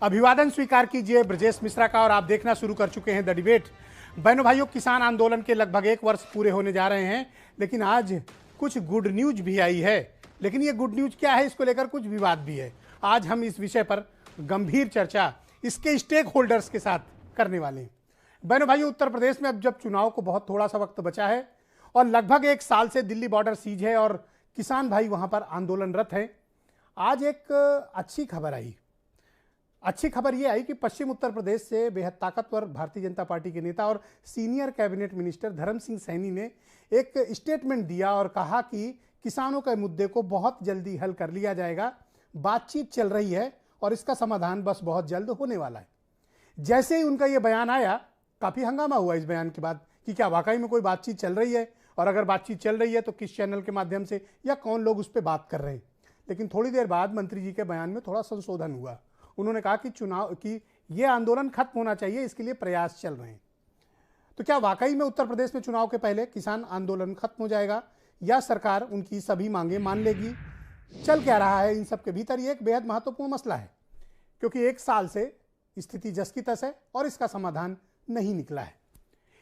अभिवादन स्वीकार कीजिए ब्रजेश मिश्रा का और आप देखना शुरू कर चुके हैं द डिबेट। बहनों भाइयों, किसान आंदोलन के लगभग 1 वर्ष पूरे होने जा रहे हैं, लेकिन आज कुछ गुड न्यूज भी आई है। लेकिन ये गुड न्यूज क्या है, इसको लेकर कुछ विवाद भी है। आज हम इस विषय पर गंभीर चर्चा इसके स्टेक होल्डर्स के साथ करने वाले हैं। बहनों भाइयों, उत्तर प्रदेश में अब जब चुनाव को बहुत थोड़ा सा वक्त बचा है और लगभग 1 साल से दिल्ली बॉर्डर सीज है और किसान भाई वहां पर आंदोलनरत हैं, आज एक अच्छी खबर आई। अच्छी खबर यह आई कि पश्चिम उत्तर प्रदेश से बेहद ताकतवर भारतीय जनता पार्टी के नेता और सीनियर कैबिनेट मिनिस्टर धर्म सिंह सैनी ने एक स्टेटमेंट दिया और कहा कि किसानों के मुद्दे को बहुत जल्दी हल कर लिया जाएगा। बातचीत चल रही है और इसका समाधान बस बहुत जल्द होने वाला है। जैसे ही उनका यह बयान आया, काफ़ी हंगामा हुआ इस बयान के बाद कि क्या वाकई में कोई बातचीत चल रही है, और अगर बातचीत चल रही है तो किस चैनल के माध्यम से या कौन लोग उस पर बात कर रहे हैं। लेकिन थोड़ी देर बाद मंत्री जी के बयान में थोड़ा संशोधन हुआ। उन्होंने कहा कि चुनाव की ये आंदोलन खत्म होना चाहिए, इसके लिए प्रयास चल रहे हैं। तो क्या वाकई में उत्तर प्रदेश में चुनाव के पहले किसान आंदोलन खत्म हो जाएगा या सरकार उनकी सभी मांगे मान लेगी? चल क्या रहा है इन सब के भीतर, ये एक बेहद महत्वपूर्ण मसला है, क्योंकि 1 साल से स्थिति जस की तस है और इसका समाधान नहीं निकला है।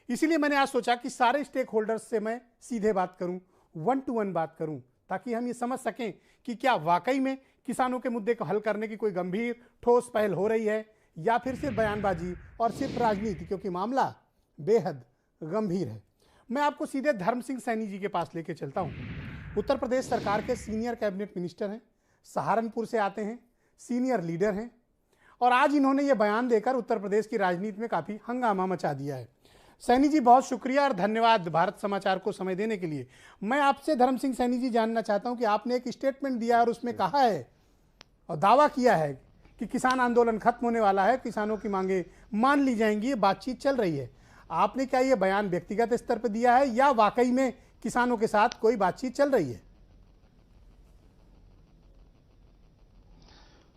इसीलिए मैंने आज सोचा कि सारे स्टेक होल्डर्स से मैं सीधे बात करूं, 1 to 1 बात करूं, ताकि हम ये समझ सकें कि क्या वाकई में किसानों के मुद्दे को हल करने की कोई गंभीर ठोस पहल हो रही है या फिर सिर्फ बयानबाजी और सिर्फ राजनीति, क्योंकि मामला बेहद गंभीर है। मैं आपको सीधे धर्म सिंह सैनी जी के पास लेके चलता हूं। उत्तर प्रदेश सरकार के सीनियर कैबिनेट मिनिस्टर हैं, सहारनपुर से आते हैं, सीनियर लीडर हैं, और आज इन्होंने ये बयान देकर उत्तर प्रदेश की राजनीति में काफ़ी हंगामा मचा दिया है। सैनी जी, बहुत शुक्रिया और धन्यवाद भारत समाचार को समय देने के लिए। मैं आपसे धर्म सिंह सैनी जी जानना चाहता हूं कि आपने एक स्टेटमेंट दिया और उसमें कहा है और दावा किया है कि किसान आंदोलन खत्म होने वाला है, किसानों की मांगे मान ली जाएंगी, ये बातचीत चल रही है। आपने क्या ये बयान व्यक्तिगत स्तर पर दिया है या वाकई में किसानों के साथ कोई बातचीत चल रही है?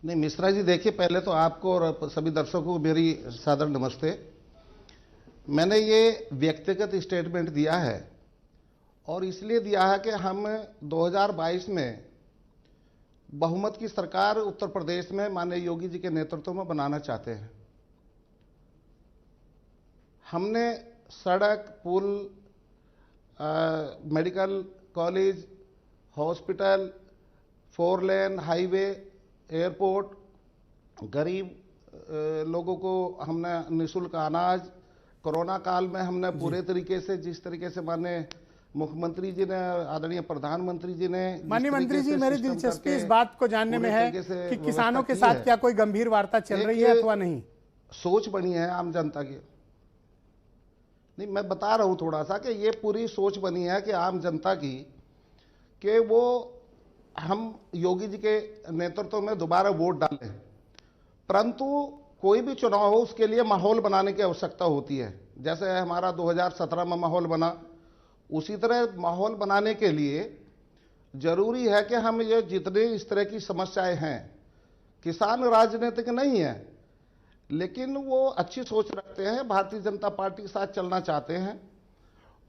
नहीं मिश्रा जी, देखिए, पहले तो आपको और सभी दर्शकों को मेरी सादर नमस्ते। मैंने ये व्यक्तिगत स्टेटमेंट दिया है और इसलिए दिया है कि हम 2022 में बहुमत की सरकार उत्तर प्रदेश में माननीय योगी जी के नेतृत्व में बनाना चाहते हैं। हमने सड़क, पुल, medical college, hospital, 4 lane highway, airport, गरीब लोगों को हमने निःशुल्क अनाज, कोरोना काल में हमने पूरे तरीके से, जिस तरीके से माननीय मुख्यमंत्री जी ने, आदरणीय प्रधानमंत्री जी ने, माननीय मंत्री जी, मेरी दिलचस्पी इस बात को जानने में है कि किसानों के साथ क्या कोई गंभीर वार्ता चल रही है अथवा नहीं? सोच बनी है आम जनता की। नहीं, मैं बता रहा हूं थोड़ा सा कि ये पूरी सोच बनी है कि आम जनता की, कि वो हम योगी जी के नेतृत्व में दोबारा वोट डालें। परंतु कोई भी चुनाव हो, उसके लिए माहौल बनाने की आवश्यकता होती है। जैसे हमारा 2017 में माहौल बना, उसी तरह माहौल बनाने के लिए जरूरी है कि हम ये जितने इस तरह की समस्याएं हैं, किसान राजनीतिक नहीं है लेकिन वो अच्छी सोच रखते हैं, भारतीय जनता पार्टी के साथ चलना चाहते हैं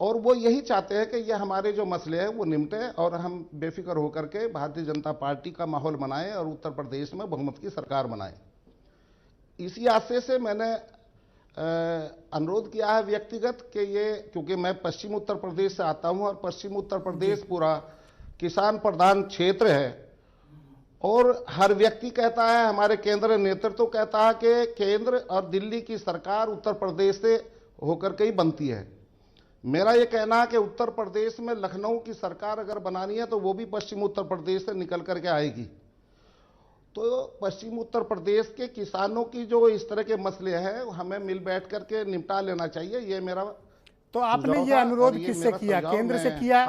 और वो यही चाहते हैं कि ये हमारे जो मसले हैं वो निपटे और हम बेफिक्र होकर के भारतीय जनता पार्टी का माहौल बनाएं और उत्तर प्रदेश में बहुमत की सरकार बनाएं। इसी आशय से मैंने अनुरोध किया है व्यक्तिगत कि ये, क्योंकि मैं पश्चिम उत्तर प्रदेश से आता हूं और पश्चिम उत्तर प्रदेश पूरा किसान प्रधान क्षेत्र है और हर व्यक्ति कहता है, हमारे केंद्र नेतृत्व कहता है कि केंद्र और दिल्ली की सरकार उत्तर प्रदेश से होकर के ही बनती है। मेरा ये कहना है कि उत्तर प्रदेश में लखनऊ की सरकार अगर बनानी है तो वो भी पश्चिम उत्तर प्रदेश से निकल करके आएगी। तो पश्चिम उत्तर प्रदेश के किसानों की जो इस तरह के मसले हैं हमें मिल बैठ करके निपटा लेना चाहिए, ये मेरा। तो आपने ये अनुरोध किससे किया, केंद्र से किया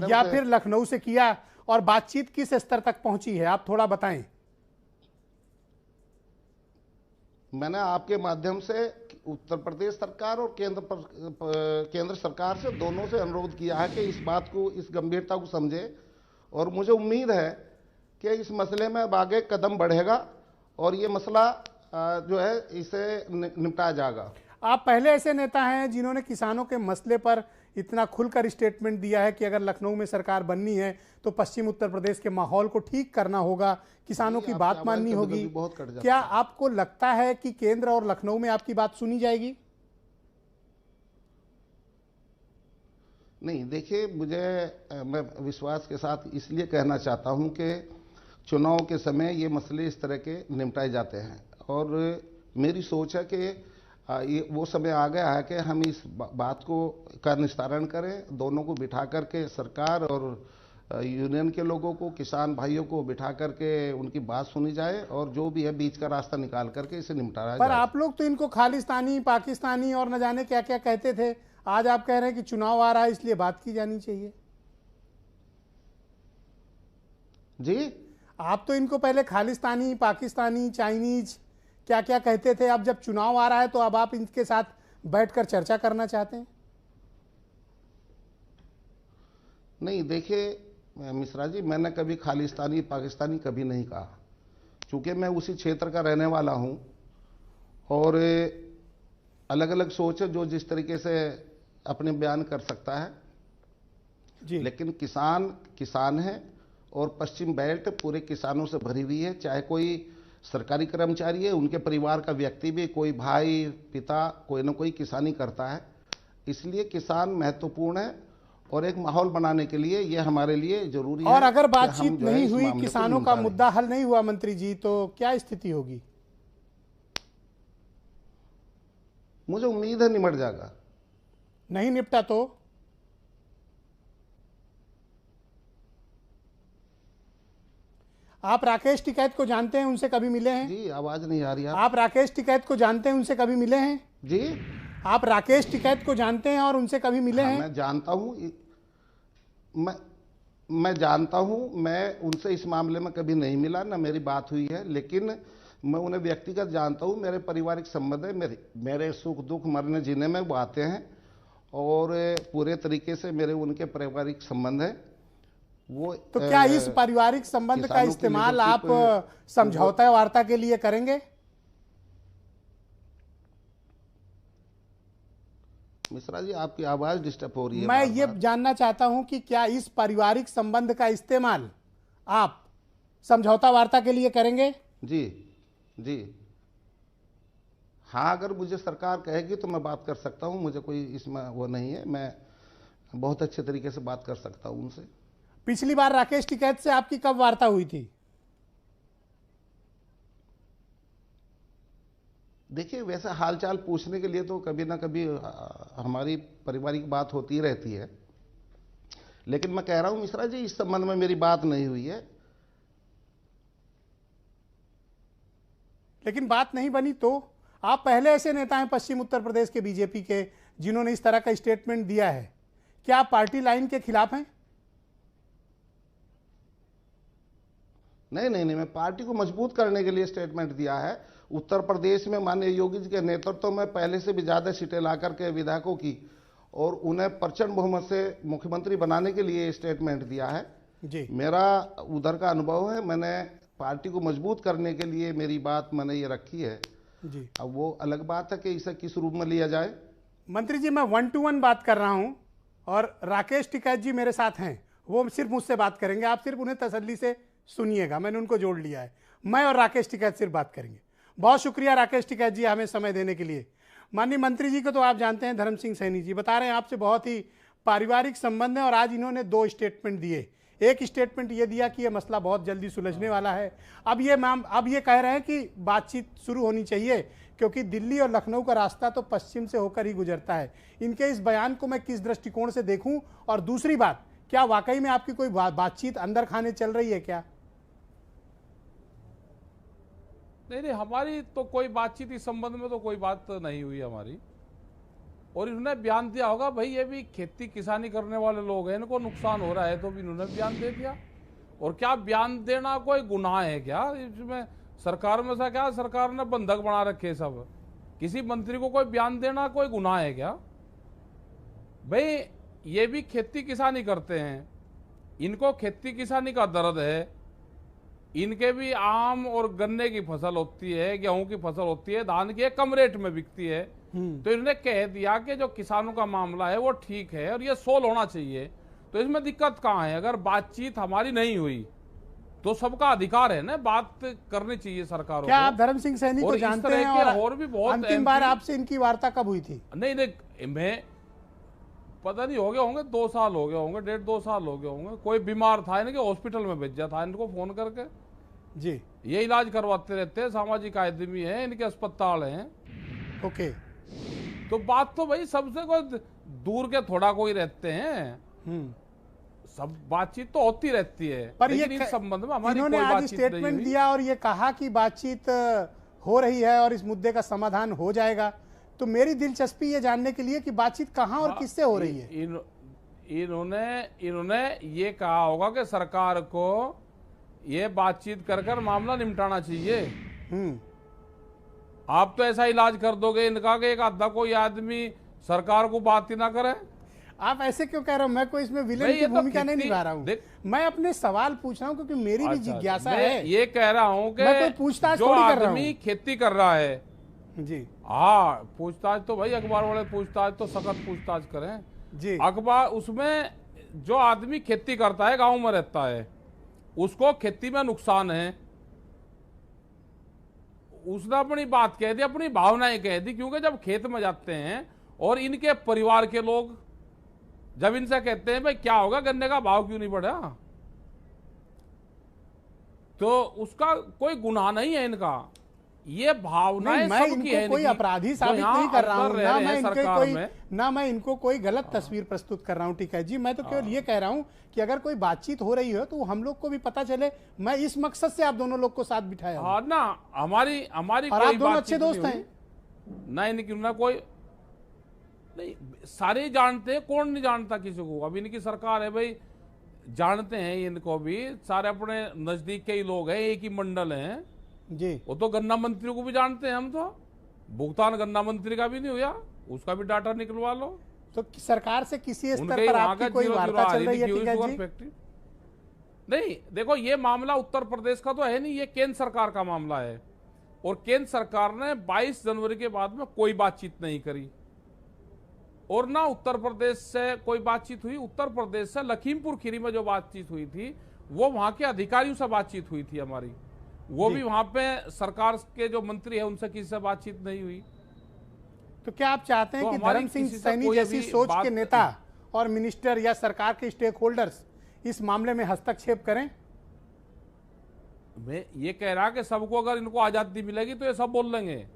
या फिर लखनऊ से किया, और बातचीत किस स्तर तक पहुंची है, आप थोड़ा बताएं। मैंने आपके माध्यम से उत्तर प्रदेश सरकार और केंद्र सरकार से, दोनों से अनुरोध किया है कि इस बात को, इस गंभीरता को समझे और मुझे उम्मीद है कि इस मसले में अब आगे कदम बढ़ेगा और ये मसला जो है इसे निपटाया जाएगा। आप पहले ऐसे नेता हैं जिन्होंने किसानों के मसले पर इतना खुलकर स्टेटमेंट दिया है कि अगर लखनऊ में सरकार बननी है तो पश्चिम उत्तर प्रदेश के माहौल को ठीक करना होगा, किसानों की बात माननी होगी। क्या आपको लगता है कि केंद्र और लखनऊ में आपकी बात सुनी जाएगी? नहीं, देखिए, मैं विश्वास के साथ इसलिए कहना चाहता हूं कि चुनाव के समय ये मसले इस तरह के निपटाए जाते हैं, और मेरी सोच है कि ये वो समय आ गया है कि हम इस बात का निस्तारण करें, दोनों को बिठा करके, सरकार और यूनियन के लोगों को, किसान भाइयों को बिठा करके उनकी बात सुनी जाए, और जो भी है बीच का रास्ता निकाल करके इसे निपटाया जाए। पर आप लोग तो इनको खालिस्तानी, पाकिस्तानी और न जाने क्या क्या कहते थे, आज आप कह रहे हैं कि चुनाव आ रहा है इसलिए बात की जानी चाहिए। जी, आप तो इनको पहले खालिस्तानी, पाकिस्तानी, चाइनीज क्या क्या कहते थे, अब जब चुनाव आ रहा है तो अब आप इनके साथ बैठकर चर्चा करना चाहते हैं? नहीं, देखिए मिश्रा जी, मैंने कभी खालिस्तानी, पाकिस्तानी कभी नहीं कहा, चूंकि मैं उसी क्षेत्र का रहने वाला हूं, और अलग अलग सोच है जो जिस तरीके से अपने बयान कर सकता है जी। लेकिन किसान है, और पश्चिम बेल्ट पूरे किसानों से भरी हुई है, चाहे कोई सरकारी कर्मचारी है, उनके परिवार का व्यक्ति भी, कोई भाई, पिता, कोई ना कोई किसानी करता है। इसलिए किसान महत्वपूर्ण है, और एक माहौल बनाने के लिए ये हमारे लिए जरूरी है। और अगर बातचीत नहीं हुई, किसानों का मुद्दा हल नहीं हुआ मंत्री जी, तो क्या स्थिति होगी? मुझे उम्मीद है निमट जाएगा। नहीं निपटा तो? आप राकेश टिकैत को जानते हैं, उनसे कभी मिले हैं? जी, आवाज नहीं आ रही। आप राकेश टिकैत को जानते हैं, उनसे कभी मिले हैं? जी, आप राकेश टिकैत को जानते हैं और उनसे कभी मिले हैं? मैं जानता हूं, मैं जानता हूं, मैं उनसे इस मामले में कभी नहीं मिला, ना मेरी बात हुई है, लेकिन मैं उन्हें व्यक्तिगत जानता हूं। मेरे पारिवारिक संबंध है, मेरे सुख दुख मरने जीने में वो आते हैं, और पूरे तरीके से मेरे उनके पारिवारिक संबंध है। वो तो क्या इस पारिवारिक संबंध का इस्तेमाल आप समझौता वार्ता के लिए करेंगे? मिश्रा जी, आपकी आवाज डिस्टर्ब हो रही है। मैं ये जानना चाहता हूं कि क्या इस पारिवारिक संबंध का इस्तेमाल आप समझौता वार्ता के लिए करेंगे? जी जी, हाँ, अगर मुझे सरकार कहेगी तो मैं बात कर सकता हूं, मुझे कोई इसमें वो नहीं है, मैं बहुत अच्छे तरीके से बात कर सकता हूं उनसे। पिछली बार राकेश टिकैत से आपकी कब वार्ता हुई थी? देखिए, वैसे हालचाल पूछने के लिए तो कभी ना कभी हमारी पारिवारिक बात होती रहती है, लेकिन मैं कह रहा हूं मिश्रा जी, इस संबंध में मेरी बात नहीं हुई है। लेकिन बात नहीं बनी तो? आप पहले ऐसे नेता हैं पश्चिम उत्तर प्रदेश के बीजेपी के जिन्होंने इस तरह का स्टेटमेंट दिया है, क्या आप पार्टी लाइन के खिलाफ हैं? नहीं नहीं नहीं, मैं पार्टी को मजबूत करने के लिए स्टेटमेंट दिया है। उत्तर प्रदेश में माननीय योगी जी के नेतृत्व में पहले से भी ज्यादा सीटें ला करके विधायकों की, और उन्हें प्रचंड बहुमत से मुख्यमंत्री बनाने के लिए स्टेटमेंट दिया है जी। मेरा उधर का अनुभव है, मैंने पार्टी को मजबूत करने के लिए मेरी बात मैंने ये रखी है जी। अब वो अलग बात है कि इसे किस रूप में लिया जाए। मंत्री जी, मैं 1 to 1 बात कर रहा हूं, और राकेश टिकैत जी मेरे साथ हैं, वो सिर्फ मुझसे बात करेंगे, आप सिर्फ उन्हें तसल्ली से सुनिएगा, मैंने उनको जोड़ लिया है, मैं और राकेश टिकैत सिर्फ बात करेंगे। बहुत शुक्रिया राकेश टिकैत जी हमें समय देने के लिए। माननीय मंत्री जी को तो आप जानते हैं, धर्म सिंह सैनी जी बता रहे हैं आपसे बहुत ही पारिवारिक संबंध है, और आज इन्होंने 2 स्टेटमेंट दिए। एक स्टेटमेंट ये दिया कि ये मसला बहुत जल्दी सुलझने वाला है, अब ये कह रहे हैं कि बातचीत शुरू होनी चाहिए, क्योंकि दिल्ली और लखनऊ का रास्ता तो पश्चिम से होकर ही गुजरता है। इनके इस बयान को मैं किस दृष्टिकोण से देखूं, और दूसरी बात, क्या वाकई में आपकी कोई बातचीत अंदर खाने चल रही है क्या? नहीं, हमारी तो कोई बातचीत इस संबंध में तो कोई बात नहीं हुई हमारी। और इन्होंने बयान दिया होगा, भाई ये भी खेती किसानी करने वाले लोग हैं, इनको नुकसान हो रहा है, तो भी इन्होंने बयान दे दिया। और क्या बयान देना कोई गुनाह है क्या? इसमें सरकार में से क्या सरकार ने बंधक बना रखे सब, किसी मंत्री को कोई बयान देना कोई गुनाह है क्या? भाई ये भी खेती किसानी करते हैं, इनको खेती किसानी का दर्द है, इनके भी आम और गन्ने की फसल होती है, गेहूं की फसल होती है, धान की कम रेट में बिकती है। तो इन्होंने कह दिया कि जो किसानों का मामला है वो ठीक है और ये सोल्व होना चाहिए। तो इसमें दिक्कत कहाँ है? अगर बातचीत हमारी नहीं हुई तो सबका अधिकार है ना, बात करनी चाहिए सरकारों क्या को। आप धर्म सिंह सैनी को और इस जानते तरह हैं? के और भी बहुत अंतिम बार MP आपसे इनकी वार्ता कब हुई थी? नहीं, मैं पता नहीं, हो गए होंगे 2 साल हो गए होंगे, 1.5-2 साल हो गए होंगे। कोई बीमार था, इनके हॉस्पिटल में भेजा था इनको फोन करके। जी, ये इलाज करवाते रहते हैं, सामाजिक आदमी है, इनके अस्पताल हैं। ओके। तो बात तो भाई सबसे कोई दूर के थोड़ा कोई रहते हैं, सब बातचीत तो होती रहती है। पर लेकिन ये इस संबंध में हमारी इन्होंने कोई आज बातचीत नहीं स्टेटमेंट हुई। दिया और ये कहा कि बातचीत हो रही है और इस मुद्दे का समाधान हो जाएगा। तो मेरी दिलचस्पी ये जानने के लिए कि बातचीत कहाँ और किससे हो रही है। इन्होंने ये कहा होगा कि सरकार को ये बातचीत कर मामला निपटाना चाहिए। आप तो ऐसा इलाज कर दोगे इनका कि एक आधा कोई आदमी सरकार को बात ही ना करे। आप ऐसे क्यों कह रहे हो? मैं कोई इसमें विलेन भाई की ये तो भूमिका नहीं कितनी- निभा रहा हूँ। देख- मैं अपने सवाल पूछ रहा हूँ क्योंकि मेरी भी अच्छा, जिज्ञासा मैं है। ये कह रहा हूँ मैं कोई कि पूछताछ जो थोड़ी कर रहा आदमी हूँ। खेती कर रहा है, जी हाँ पूछताछ तो भाई अखबार वाले पूछताछ तो सख्त पूछताछ करें। जी, अखबार उसमें जो आदमी खेती करता है, गांव में रहता है, उसको खेती में नुकसान है, उसने अपनी बात कह दी, अपनी भावनाएं कह दी। क्योंकि जब खेत में जाते हैं और इनके परिवार के लोग जब इनसे कहते हैं भाई क्या होगा, गन्ने का भाव क्यों नहीं बढ़ा, तो उसका कोई गुनाह नहीं है इनका। ये भावनाएं नहीं, मैं सबकी है इनको कोई इनकी। अपराधी जो साबित यहाँ नहीं कर रहा अंदर हूँ, रह ना रहे मैं हैं इनके सरकार कोई में। ना मैं इनको कोई गलत तस्वीर प्रस्तुत कर रहा हूँ। ठीक है जी, मैं तो केवल ये कह रहा हूँ कि अगर कोई बातचीत हो रही हो तो हम लोग को भी पता चले। मैं इस मकसद से आप दोनों लोग को साथ बिठाया हूँ। हाँ ना, हमारी और आप दोनों अच्छे दोस्त हैं। ना इनकी ना कोई नहीं, सारे ही जानते हैं, कौन नहीं जानता किसी को। अब इनकी सरकार है भाई, जानते हैं इनको भी, सारे अपने नजदीक के ही लोग हैं, एक ही मंडल हैं। जी, वो तो गन्ना मंत्री को भी जानते हैं हम तो, भुगतान गन्ना मंत्री का भी नहीं हुआ, उसका भी डाटा निकलवा लो। तो सरकार से किसी स्तर उनके पर वहां आपकी का कोई 0-0 वार्ता चल रही है? लिखी हुई ठीक है शुगर जी, फैक्ट्री। नहीं देखो, ये मामला उत्तर प्रदेश का तो है नहीं, ये केंद्र सरकार का मामला है। और केंद्र सरकार ने 22 जनवरी के बाद में कोई बातचीत नहीं करी, और ना उत्तर प्रदेश से कोई बातचीत हुई। उत्तर प्रदेश से लखीमपुर खीरी में जो बातचीत हुई थी वो वहां के अधिकारियों से बातचीत हुई थी हमारी, वो भी वहां पे सरकार के जो मंत्री है उनसे किसी से बातचीत नहीं हुई। तो क्या आप चाहते हैं तो कि हमारी धर्म सिंह किसी से सैनी कोई जैसी अभी सोच के बात- नेता और मिनिस्टर या सरकार के स्टेक होल्डर्स इस मामले में हस्तक्षेप करें? मैं ये कह रहा कि सबको अगर इनको आजादी मिलेगी तो ये सब बोल लेंगे।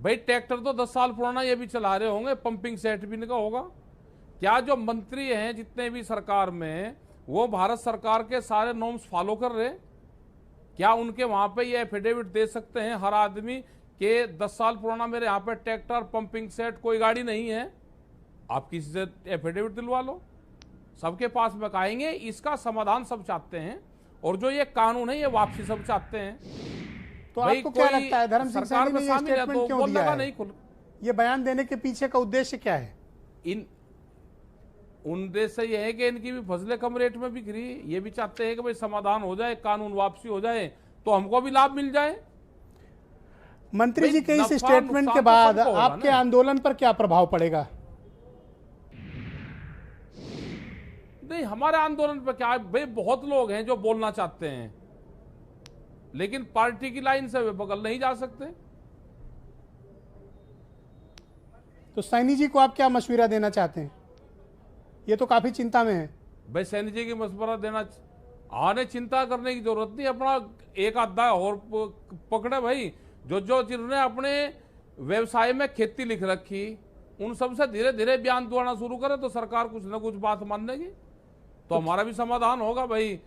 भाई ट्रैक्टर तो 10 साल पुराना ये भी चला रहे होंगे, पंपिंग सेट भी इनका होगा। क्या जो मंत्री हैं जितने भी सरकार में, वो भारत सरकार के सारे नॉर्म्स फॉलो कर रहे? क्या उनके वहां पे ये एफिडेविट दे सकते हैं हर आदमी के 10 साल पुराना मेरे यहाँ पे ट्रैक्टर, पंपिंग सेट, कोई गाड़ी नहीं है? आप किसी से एफिडेविट दिलवा लो, सबके पास में कहेंगे। इसका समाधान सब चाहते हैं, और जो ये कानून है ये वापसी सब चाहते हैं। तो भाई आपको क्या कोई लगता है धर्म सिंह सरकार सैनी में ने ये शामिल है स्टेटमेंट तो क्यों बोलने दिया का है? नहीं खुल। ये बयान देने के पीछे का उद्देश्य क्या है? इन उद्देश्य ये है कि इनकी भी फसलें कम रेट में बिक रही है, ये भी चाहते हैं कि भाई समाधान हो जाए, कानून वापसी हो जाए, तो हमको भी लाभ मिल जाए। मंत्री जी के इस नफा स्टेटमेंट नुकसान के तो बाद सबको होगा आपके ना। आंदोलन पर क्या प्रभाव पड़ेगा? नहीं, हमारे आंदोलन पे क्या है भाई, बहुत लोग हैं जो बोलना चाहते हैं, लेकिन पार्टी की लाइन से वे बगल नहीं जा सकते। तो सैनी जी को आप क्या मशवरा देना चाहते हैं? ये तो काफी चिंता में है। भाई सैनी जी की मशवरा देना, आने चिंता करने की जरूरत नहीं, अपना एक आधा और पकड़े भाई। जो जिन्होंने अपने व्यवसाय में खेती लिख रखी, उन सबसे धीरे धीरे बयान दुआना शुरू करे तो सरकार कुछ ना कुछ बात मान लेगी, तो हमारा भी समाधान होगा। भाई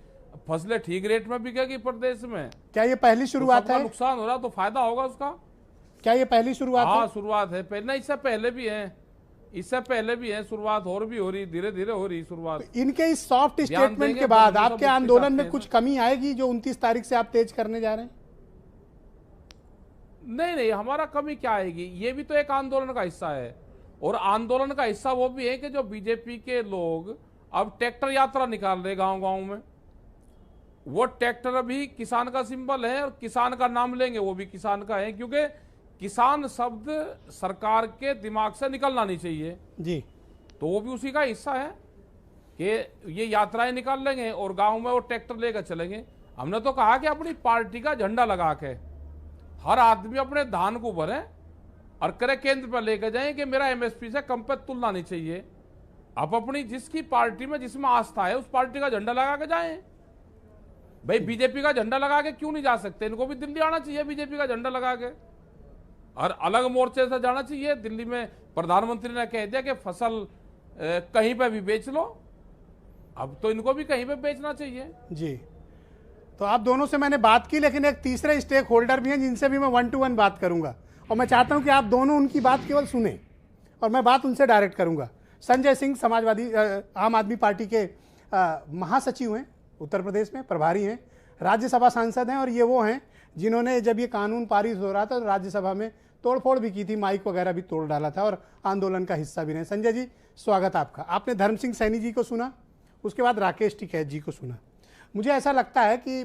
फसलें ठीक रेट में बिकेगी प्रदेश में। क्या ये पहली तो शुरुआत सबका है? नुकसान हो रहा तो फायदा होगा उसका। क्या ये पहली शुरुआत हाँ है? शुरुआत है, पहले इससे पहले भी है, इससे पहले भी है शुरुआत, और भी हो रही, धीरे धीरे हो रही शुरुआत। इनके इस सॉफ्ट बयान स्टेटमेंट देंगे, के बाद बंधु सब आपके मुफ्ती आंदोलन चाहते में हैं कुछ ना। कमी आएगी जो 29 तारीख से आप तेज करने जा रहे हैं? नहीं, हमारा कमी क्या आएगी, ये भी तो एक आंदोलन का हिस्सा है। और आंदोलन का हिस्सा वो भी है कि जो बीजेपी के लोग अब ट्रैक्टर यात्रा निकाल रहे गांव गांव में, वो ट्रैक्टर भी किसान का सिंबल है और किसान का नाम लेंगे वो भी किसान का है, क्योंकि किसान शब्द सरकार के दिमाग से निकलना नहीं चाहिए जी। तो वो भी उसी का हिस्सा है कि ये यात्राएं निकाल लेंगे और गांव में वो ट्रैक्टर लेकर चलेंगे। हमने तो कहा कि अपनी पार्टी का झंडा लगा के हर आदमी अपने धान को भरे और करे केंद्र पर लेकर जाए कि मेरा एमएसपी से कम पे तुलना नहीं चाहिए। आप अपनी जिसकी पार्टी में जिसमें आस्था है उस पार्टी का झंडा लगा के जाएं। भाई बीजेपी का झंडा लगा के क्यों नहीं जा सकते? इनको भी दिल्ली आना चाहिए बीजेपी का झंडा लगा के और अलग मोर्चे से जाना चाहिए। दिल्ली में प्रधानमंत्री ने कह दिया कि फसल कहीं पे भी बेच लो, अब तो इनको भी कहीं पे बेचना चाहिए। जी, तो आप दोनों से मैंने बात की, लेकिन एक तीसरे स्टेक होल्डर भी हैं जिनसे भी मैं 1 to 1 बात करूंगा और मैं चाहता हूं कि आप दोनों उनकी बात केवल सुने और मैं बात उनसे डायरेक्ट करूंगा। संजय सिंह समाजवादी आम आदमी पार्टी के महासचिव हैं, उत्तर प्रदेश में प्रभारी हैं, राज्यसभा सांसद हैं और ये वो हैं जिन्होंने जब ये कानून पारित हो रहा था तो राज्यसभा में तोड़फोड़ भी की थी, माइक वगैरह भी तोड़ डाला था और आंदोलन का हिस्सा भी रहे। संजय जी, स्वागत आपका। आपने धर्म सिंह सैनी जी को सुना, उसके बाद राकेश टिकैत जी को सुना। मुझे ऐसा लगता है कि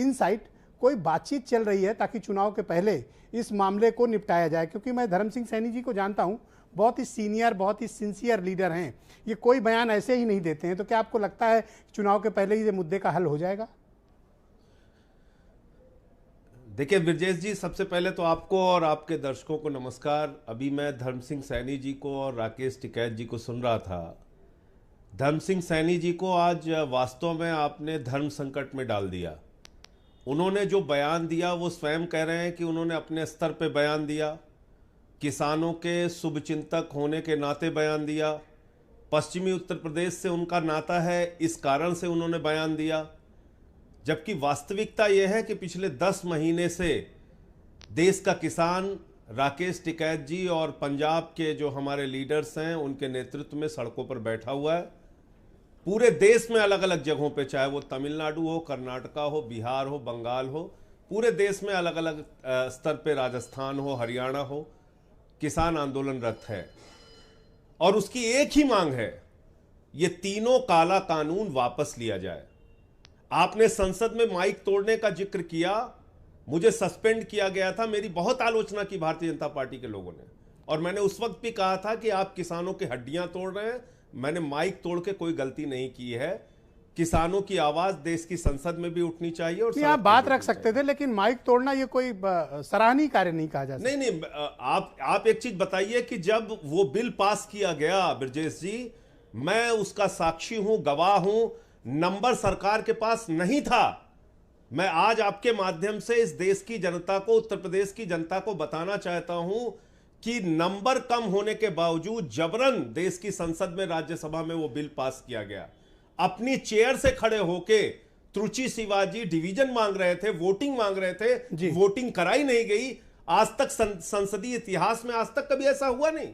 इनसाइड कोई बातचीत चल रही है ताकि चुनाव के पहले इस मामले को निपटाया जाए, क्योंकि मैं धर्म सिंह सैनी जी को जानता हूं, बहुत ही सीनियर, बहुत ही सिंसियर लीडर हैं। ये कोई बयान ऐसे ही नहीं देते हैं। तो क्या आपको लगता है चुनाव के पहले ही ये मुद्दे का हल हो जाएगा? देखिए ब्रजेश जी, सबसे पहले तो आपको और आपके दर्शकों को नमस्कार। अभी मैं धर्म सिंह सैनी जी को और राकेश टिकैत जी को सुन रहा था। धर्म सिंह सैनी जी को आज वास्तव में आपने धर्म संकट में डाल दिया। उन्होंने जो बयान दिया वो स्वयं कह रहे हैं कि उन्होंने अपने स्तर पे बयान दिया, किसानों के शुभचिंतक होने के नाते बयान दिया, पश्चिमी उत्तर प्रदेश से उनका नाता है इस कारण से उन्होंने बयान दिया। जबकि वास्तविकता यह है कि पिछले 10 महीने से देश का किसान राकेश टिकैत जी और पंजाब के जो हमारे लीडर्स हैं उनके नेतृत्व में सड़कों पर बैठा हुआ है। पूरे देश में अलग अलग जगहों पे, चाहे वो तमिलनाडु हो, कर्नाटका हो, बिहार हो, बंगाल हो, पूरे देश में अलग अलग स्तर पे, राजस्थान हो, हरियाणा हो, किसान आंदोलनरत है और उसकी एक ही मांग है, ये तीनों काला कानून वापस लिया जाए। आपने संसद में माइक तोड़ने का जिक्र किया, मुझे सस्पेंड किया गया था, मेरी बहुत आलोचना की भारतीय जनता पार्टी के लोगों ने और मैंने उस वक्त भी कहा था कि आप किसानों की हड्डियां तोड़ रहे हैं। मैंने माइक तोड़ के कोई गलती नहीं की है। किसानों की आवाज देश की संसद में भी उठनी चाहिए और आप बात रख सकते थे, लेकिन माइक तोड़ना ये कोई सराहनीय कार्य नहीं कहा जा सकता। नहीं, आप एक चीज बताइए कि जब वो बिल पास किया गया ब्रजेश जी, मैं उसका साक्षी हूं, गवाह हूं, नंबर सरकार के पास नहीं था। मैं आज आपके माध्यम से इस देश की जनता को, उत्तर प्रदेश की जनता को बताना चाहता हूं कि नंबर कम होने के बावजूद जबरन देश की संसद में, राज्यसभा में वो बिल पास किया गया। अपनी चेयर से खड़े होके त्रुचि शिवाजी डिवीजन मांग रहे थे, वोटिंग मांग रहे थे, वोटिंग कराई नहीं गई। आज तक संसदीय इतिहास में आज तक कभी ऐसा हुआ नहीं।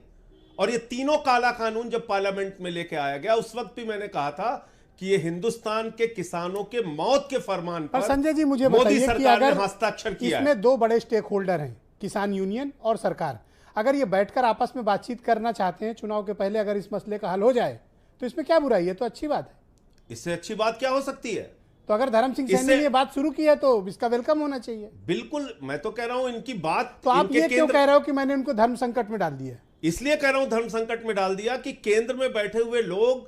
और ये तीनों काला कानून जब पार्लियामेंट में लेके आया गया, उस वक्त भी मैंने कहा था कि ये हिंदुस्तान के किसानों के मौत के फरमान पर संजय जी मुझे मोदी बताइए कि सरकार ने अगर हस्ताक्षर किया इसमें 2 बड़े स्टेक होल्डर हैं, किसान यूनियन और सरकार, अगर ये बैठकर आपस में बातचीत करना चाहते हैं चुनाव के पहले, अगर इस मसले का हल हो जाए तो इसमें क्या बुराई है? तो अच्छी बात है। इससे अच्छी बात क्या हो सकती है? तो अगर धर्म सिंह सैनी ने ये बात शुरू की है तो इसका वेलकम होना चाहिए। बिल्कुल, मैं तो कह रहा हूं इनकी बात। तो आप ये क्यों कह रहे हो कि मैंने उनको धर्म संकट में डाल दिया? इसलिए कह रहा हूं धर्म संकट में डाल दिया कि केंद्र में बैठे हुए लोग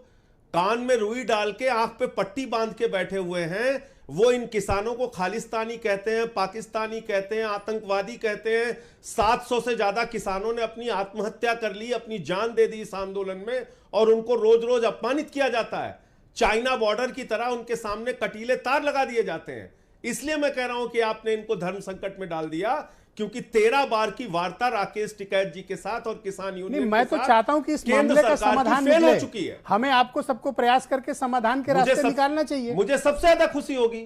कान में रुई डाल के, आंख पे पट्टी बांध के बैठे हुए हैं। वो इन किसानों को खालिस्तानी कहते हैं, पाकिस्तानी कहते हैं, आतंकवादी कहते हैं। 700 से ज्यादा किसानों ने अपनी आत्महत्या कर ली, अपनी जान दे दी इस आंदोलन में और उनको रोज रोज अपमानित किया जाता है। चाइना बॉर्डर की तरह उनके सामने कटीले तार लगा दिए जाते हैं। इसलिए मैं कह रहा हूं कि आपने इनको धर्म संकट में डाल दिया, क्योंकि 13 बार की वार्ता राकेश टिकैत जी के साथ और किसान यूनियन मैं तो चाहता हूं कि इस मामले का समाधान फेल हो चुकी है। हमें आपको सबको प्रयास करके समाधान के रास्ते निकालना चाहिए। मुझे सबसे ज्यादा खुशी होगी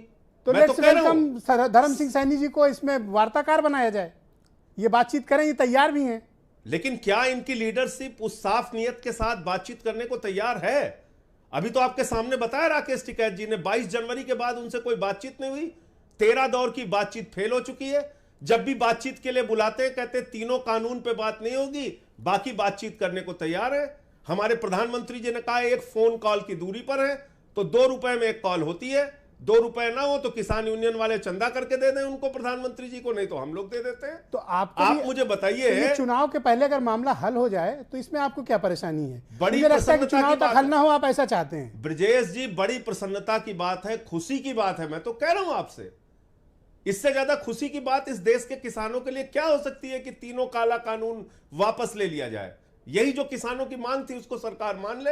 तो लेट्स वेलकम धर्म सिंह सैनी जी को, इसमें वार्ताकार बनाया जाए, ये बातचीत करें, ये तैयार भी हैं। लेकिन क्या इनकी लीडरशिप उस साफ नियत के साथ बातचीत करने को तैयार है? अभी तो आपके सामने बताया राकेश टिकैत जी ने, 22 जनवरी के बाद उनसे कोई बातचीत नहीं हुई। 13 दौर की बातचीत फेल हो चुकी है। जब भी बातचीत के लिए बुलाते हैं कहते तीनों कानून पे बात नहीं होगी, बाकी बातचीत करने को तैयार है। हमारे प्रधानमंत्री जी ने कहा 1 फोन कॉल की दूरी पर है, तो 2 रुपए में 1 कॉल होती है। ₹2 ना हो तो किसान यूनियन वाले चंदा करके दे दें उनको, प्रधानमंत्री जी को, नहीं तो हम लोग दे देते हैं। तो आप मुझे तो बताइए, ये चुनाव के पहले अगर मामला हल हो जाए तो इसमें आपको क्या परेशानी है? बड़ी मुझे लगता है कि प्रसन्नता चुनाव की तक बात हल है। ना हो, आप ऐसा चाहते हैं? ब्रजेश जी, बड़ी प्रसन्नता की बात है, खुशी की बात है। मैं तो कह रहा हूं आपसे, इससे ज्यादा खुशी की बात इस देश के किसानों के लिए क्या हो सकती है कि तीनों काला कानून वापस ले लिया जाए। यही जो किसानों की मांग थी उसको सरकार मान ले,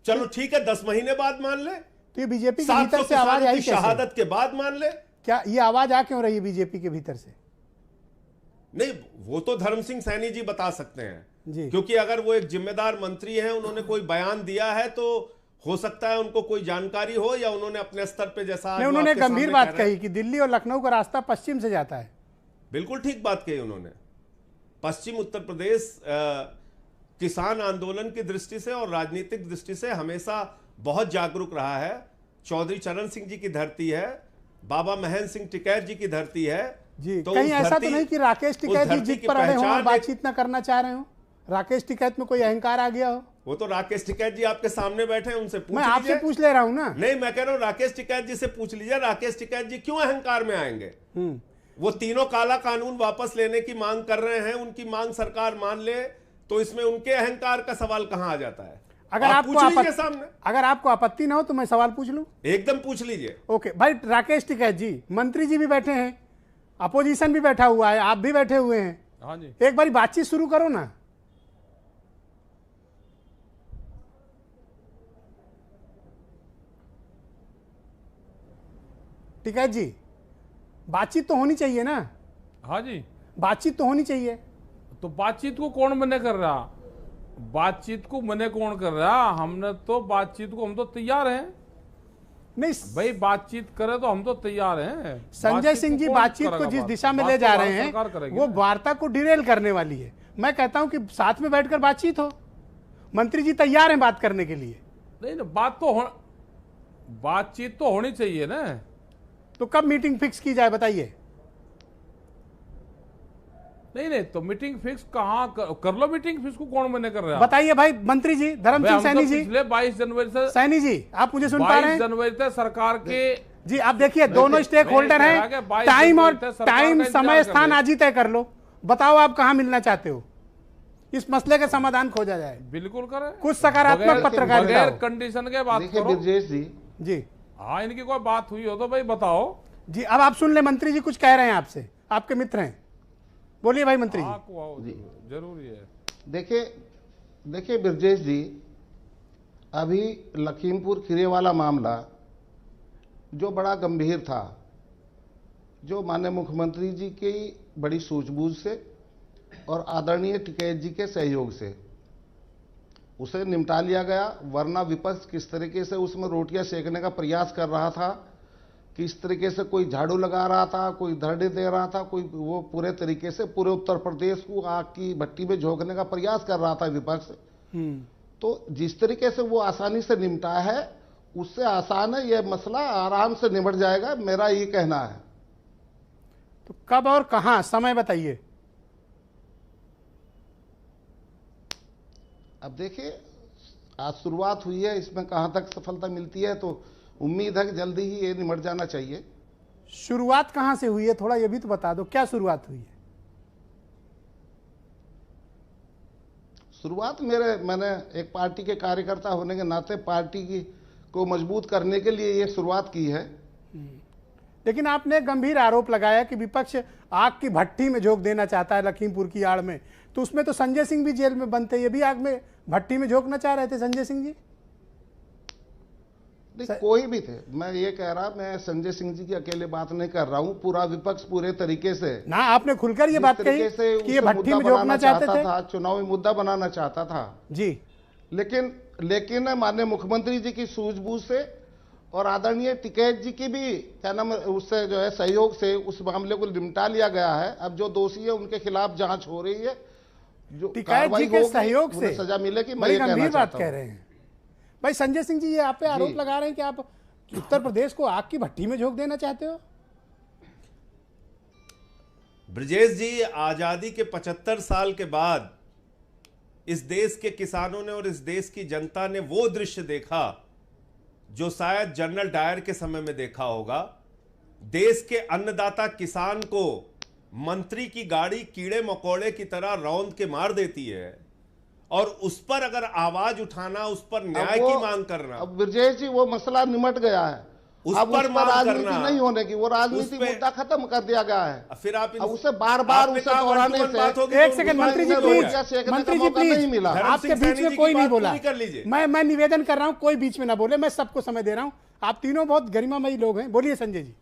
चलो ठीक है 10 महीने बाद मान ले, तो ये बीजेपी के 700 भीतर से आवाज किसानों आई की कैसे? शहादत के बाद मान ले। क्या ये आवाज आ क्यों रही है बीजेपी के भीतर से? नहीं, वो तो धर्म सिंह सैनी जी बता सकते हैं जी। क्योंकि अगर वो एक जिम्मेदार मंत्री हैं, उन्होंने कोई बयान दिया है तो हो सकता है उनको कोई जानकारी हो, या उन्होंने अपने स्तर पे जैसा नहीं, उन्होंने गंभीर बात कही कि दिल्ली और लखनऊ का रास्ता पश्चिम से जाता है। बिल्कुल ठीक बात कही उन्होंने। पश्चिम उत्तर प्रदेश किसान आंदोलन की दृष्टि से और राजनीतिक दृष्टि से हमेशा बहुत जागरूक रहा है। चौधरी चरण सिंह जी की धरती है, बाबा महेंद्र सिंह टिकैत जी की धरती है। जी, तो कहीं उस ऐसा तो धरती- नहीं कि राकेश उस टिकैत जी धरती जीत की पर अड़े हों और पहचान बातचीत न करना चाह रहे हो? राकेश टिकैत में कोई अहंकार आ गया हो? वो तो राकेश टिकैत जी आपके सामने बैठे हैं, उनसे पूछ मैं आपसे लीजिए। पूछ ले रहा हूं ना। नहीं, मैं कह रहा हूं राकेश टिकैत जी से पूछ लीजिए, राकेश टिकैत जी क्यों अहंकार में आएंगे। वो तीनों काला कानून वापस लेने की मांग कर रहे हैं, उनकी मांग सरकार मान ले तो इसमें उनके अहंकार का सवाल कहां आ जाता है? अगर आप आपको पूछ लीजिए आपत्ति, सामने, अगर आपको आपत्ति ना हो तो मैं सवाल पूछ लूं? एकदम पूछ लीजिए। ओके भाई, राकेश टिकैत जी, मंत्री जी भी बैठे हैं, अपोजिशन भी बैठा हुआ है, आप भी बैठे हुए हैं, हाँ जी। एक बारी बातचीत शुरू करो ना। टिकैत जी, बातचीत तो होनी चाहिए ना? हाँ जी, बातचीत तो होनी चाहिए। तो बातचीत को कौन मना कर रहा? बातचीत को मना कौन कर रहा? हमने तो बातचीत को, हम तो तैयार हैं नहीं भाई, बातचीत करे तो हम तो तैयार हैं। संजय सिंह जी, कौन बातचीत को करेगा जिस बात? दिशा में बात ले तो जा भारत रहे सरकार हैं करेगी वो ना। वार्ता को डिरेल करने वाली है। मैं कहता हूं कि साथ में बैठकर बातचीत हो, मंत्री जी तैयार हैं बात करने के लिए। नहीं ना, बातचीत तो होनी चाहिए ना। तो कब मीटिंग फिक्स की जाए बताइए? नहीं, तो मीटिंग फिक्स कहाँ कर लो, मीटिंग फिक्स को कौन मना कर रहा? बताइए भाई मंत्री जी, धर्म सिंह सैनी जी। पिछले 22 जनवरी से, सैनी जी, आप मुझे सुन पा रहे 22 हैं? जनवरी से सरकार के जी आप देखिए, दोनों स्टेक होल्डर कह रहा कि हैं, 22 टाइम और जनवरी तक सरकार टाइम का इंतजार समय कर स्थान रहे। आज ही तय कर लो। बताओ आप कहां मिलना चाहते हो, इस मसले का समाधान खोजा जाए। बिल्कुल करें, कुछ सकारात्मक पत्रकारिता बगैर हो। कंडीशन के बात देखिए करो। ब्रजेश जी, जी हाँ, इनकी कोई बात हुई हो तो भाई बताओ। जी, अब आप सुन ले, मंत्री जी कुछ कह रहे हैं आपसे, आपके मित्र हैं, बोलिए भाई मंत्री जी। हाँ, को आओ, जरूरी है। देखिए ब्रजेश जी, अभी लखीमपुर खीरी वाला मामला जो बड़ा गंभीर था, जो माननीय मुख्यमंत्री जी की बड़ी सूझबूझ से और आदरणीय टिकैत जी के सहयोग से उसे निपटा लिया गया। वरना विपक्ष किस तरीके से उसमें रोटियां सेकने का प्रयास कर रहा था, किस तरीके से कोई झाड़ू लगा रहा था, कोई धरने दे रहा था, कोई वो पूरे तरीके से पूरे उत्तर प्रदेश को आग की भट्टी में झोंकने का प्रयास कर रहा था विपक्ष। तो जिस तरीके से वो आसानी से निपटा है, उससे आसान है ये मसला, आराम से निपट जाएगा, मेरा ये कहना है। तो कब और कहां, समय बताइए? अब देखिए, आज शुरुआत हुई है, इसमें कहां तक सफलता मिलती है, तो उम्मीद है कि जल्दी ही ये निमट जाना चाहिए। शुरुआत कहां से हुई है, थोड़ा ये भी तो बता दो, क्या शुरुआत हुई है? शुरुआत मैंने एक पार्टी के कार्यकर्ता होने के नाते पार्टी की को मजबूत करने के लिए ये शुरुआत की है। लेकिन आपने गंभीर आरोप लगाया कि विपक्ष आग की भट्टी में झोंक देना चाहता है लखीमपुर की आड़ में, तो उसमें तो संजय सिंह भी जेल में बनते, ये भी आग में भट्टी में झोंकना चाह रहे थे संजय सिंह जी? कोई भी थे, मैं ये कह रहा, मैं संजय सिंह जी की अकेले बात नहीं कर रहा हूं, पूरा विपक्ष पूरे तरीके से ना, आपने खुलकर ये बात कही कि ये भट्टी में झोंकना चाहते थे, चुनावी मुद्दा बनाना चाहता था जी। लेकिन माननीय मुख्यमंत्री जी की सूझबूझ से और आदरणीय टिकैत जी की भी क्या नाम उससे जो है सहयोग से उस मामले को निपटा लिया गया है। अब जो दोषी है उनके खिलाफ जांच हो रही है, जो टिकैत जी के सहयोग से सजा मिलेगी। मैं बड़ी ये कहना गंभीर बात चाहता कह हूं। रहे हैं भाई। संजय सिंह जी ये आप पे आरोप लगा रहे हैं कि आप उत्तर प्रदेश को आग की भट्टी में झोंक देना चाहते हो। ब्रजेश जी, आजादी के 75 साल के बाद इस देश के किसानों ने और इस देश की जनता ने वो दृश्य देखा जो शायद जनरल डायर के समय में देखा होगा। देश के अन्नदाता किसान को मंत्री की गाड़ी कीड़े मकोड़े की तरह रौंद के मार देती है, और उस पर अगर आवाज उठाना, उस पर न्याय की मांग करना, अब ब्रजेश जी वो मसला निमट गया है, उस अब पर उस मांग राजनीति करना, नहीं होने की, वो राजनीति उस पे- मुद्दा खत्म कर दिया गया है। फिर आप अब उसे बार बार आपने उसे कहा दोहराने 1-to-1 बात से होगी एक तो सेकंड उसमें मंत्री जी नहीं प्लीज, होगा। सेकंड का मंत्री जी मौका नहीं प्लीज, मिला। धर्म आपके सिंह बीच सैनी में जी कोई की नहीं बात बोला। पूरी कर लीजिए। मैं निवेदन कर रहा हूं, कोई बीच में ना बोले, मैं सबको समय दे रहा हूं। आप तीनों बहुत गरिमामयी लोग हैं, बोलिए संजय जी।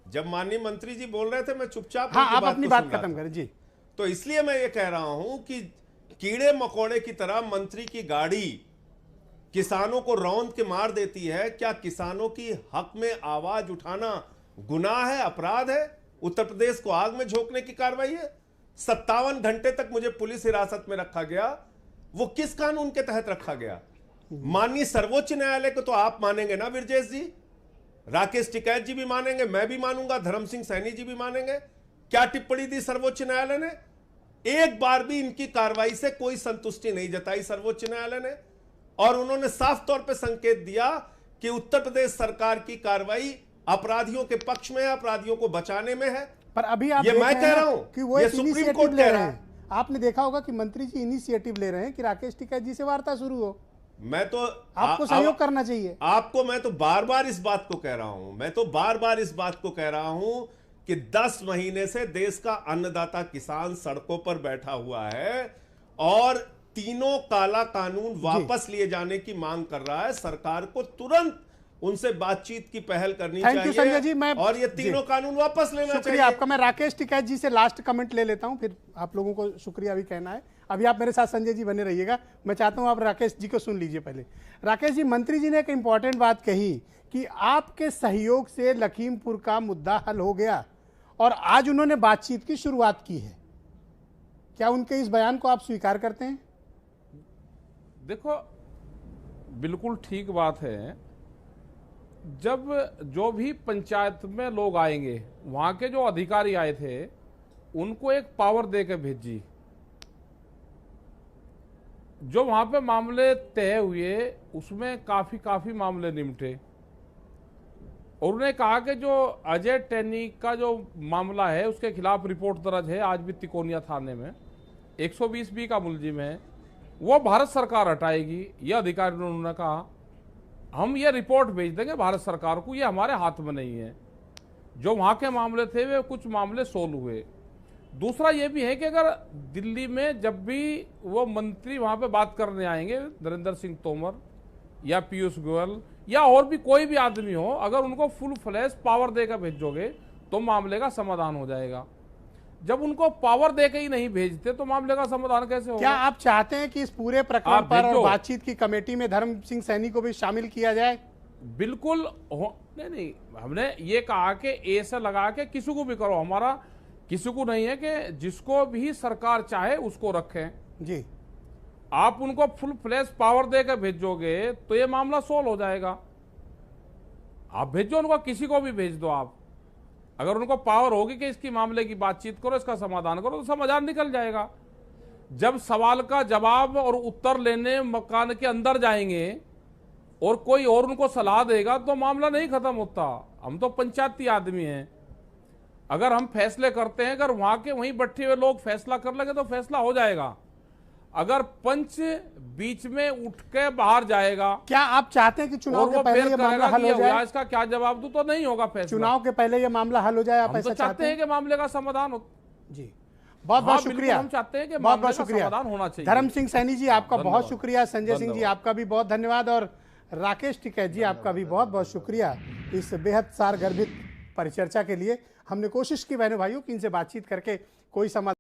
जब माननीय मंत्री जी बोल रहे थे मैं चुपचाप हाँ, उनकी आप अपनी को बात सुन रहा खत्म था। करें जी। तो इसलिए मैं ये कह रहा हूं कि कीड़े मकोड़े की तरह मंत्री की गाड़ी किसानों को रौंद के मार देती है। क्या किसानों की हक में आवाज उठाना गुनाह है, अपराध है? उत्तर प्रदेश को आग में झोंकने की कार्रवाई है। 57 घंटे तक मुझे पुलिस हिरासत में रखा गया। वो किस कानून के तहत रखा गया? माननीय सर्वोच्च न्यायालय को तो आप मानेंगे ना ब्रजेश जी, राकेश टिकैत जी भी मानेंगे, मैं भी मानूंगा, धर्म सिंह सैनी जी भी मानेंगे। क्या टिप्पणी दी सर्वोच्च न्यायालय ने? एक बार भी इनकी कार्रवाई से कोई संतुष्टि नहीं जताई सर्वोच्च न्यायालय ने, और उन्होंने साफ तौर पे संकेत दिया कि उत्तर प्रदेश सरकार की कार्रवाई अपराधियों के पक्ष में है, अपराधियों को बचाने में है। पर अभी आप ये देख मैं रहे कह हैं रहा ना हूं, कि वो ये एक सुप्रीम इनिशिएटिव कोर्ट ले कह रहे रहा है। हैं। आपने देखा होगा कि मंत्री जी इनिशिएटिव ले रहे हैं कि राकेश टिकैत जी से वार्ता शुरू हो। मैं तो आपको सहयोग करना चाहिए। आपको मैं तो बार बार इस बात को कह रहा हूं, मैं तो बार बार इस बात को कह रहा हूं कि 10 महीने से देश का अन्नदाता किसान सड़कों पर बैठा हुआ है और तीनों काला कानून वापस लिए जाने की मांग कर रहा है। सरकार को तुरंत उनसे बातचीत की पहल करनी थैंक यू संजय जी। चाहिए मैं और ये तीनों कानून वापस लेना चाहिए। शुक्रिया आपका। मैं राकेश टिकैत जी से लास्ट कमेंट ले लेता हूं, फिर आप लोगों को शुक्रिया भी कहना है। अभी आप मेरे साथ संजय जी बने रहिएगा। मैं चाहता हूं आप राकेश जी को सुन लीजिए पहले। राकेश जी, मंत्री जी ने एक इंपॉर्टेंट बात कही कि आपके सहयोग से लखीमपुर का मुद्दा हल हो गया और आज उन्होंने बातचीत की शुरुआत की है। क्या उनके इस बयान को आप स्वीकार करते हैं? देखो, बिल्कुल ठीक बात है। जब जो भी पंचायत में लोग आएंगे, वहां के जो अधिकारी आए थे, उनको एक पावर दे के भेजी। जो वहां पे मामले तय हुए उसमें काफी मामले निपटे, और उन्होंने कहा कि जो अजय टैनी का जो मामला है उसके खिलाफ रिपोर्ट दर्ज है आज भी तिकोनिया थाने में, 120B का मुलजिम है, वो भारत सरकार हटाएगी। ये अधिकारी ने उन्होंने कहा हम ये रिपोर्ट भेज देंगे भारत सरकार को, ये हमारे हाथ में नहीं है। जो वहां के मामले थे वे कुछ मामले सोल्व हुए। दूसरा ये भी है कि अगर दिल्ली में जब भी वो मंत्री वहां पे बात करने आएंगे, नरेंद्र सिंह तोमर या पीयूष गोयल या और भी कोई भी आदमी हो, अगर उनको फुल फ्लैश पावर देकर भेजोगे तो मामले का समाधान हो जाएगा। जब उनको पावर देके ही नहीं भेजते तो मामले का समाधान कैसे होगा? क्या आप चाहते हैं कि इस पूरे प्रकरण आप पर और भेजो। बातचीत की कमेटी में धर्म सिंह सैनी को भी शामिल किया जाए? बिल्कुल नहीं, हमने ये कहा कि ए से लगा के किसी को भी करो, हमारा किसी को नहीं है कि जिसको भी सरकार चाहे उसको रखें जी। आप उनको फुल फ्लैश पावर देकर भेजोगे तो ये मामला सोल्व हो जाएगा। आप भेजो उनको, किसी को भी भेज दो आप, अगर उनको पावर होगी कि इसकी मामले की बातचीत करो, इसका समाधान करो, तो समाधान निकल जाएगा। जब सवाल का जवाब और उत्तर लेने मकान के अंदर जाएंगे और कोई और उनको सलाह देगा तो मामला नहीं खत्म होता। हम तो पंचायती आदमी हैं, अगर हम फैसले करते हैं, अगर वहां के वहीं बैठे हुए लोग फैसला कर लेंगे तो फैसला हो जाएगा। अगर पंच बीच में उठ के बाहर जाएगा, क्या आप चाहते हैं कि और चुनाव वो के पहले बेर ये मामला करेगा हल कि हो ये हुआ, जाए? इसका क्या जवाब दूं, तो नहीं होगा फैसला। चुनाव के पहले ये मामला हल हो जाए, आप हम तो ऐसा चाहते हैं कि मामले का समाधान हो। जी। बहुत हाँ, बहुत बिल्कुल, शुक्रिया। हम चाहते हैं कि बहुत मामले बहुत का शुक्रिया। समाधान होना चाहिए। धर्म सिंह सैनी जी आपका बहुत धन्यवाद। शुक्रिया। संजय सिंह जी धन्यवाद। आपका भी बहुत धन्यवाद, और राकेश टिकैत जी आपका भी बहुत बहुत शुक्रिया इस बेहद सारगर्भित परिचर्चा के लिए। हमने कोशिश की बहनों भाइयों कि इनसे बातचीत करके कोई समाधान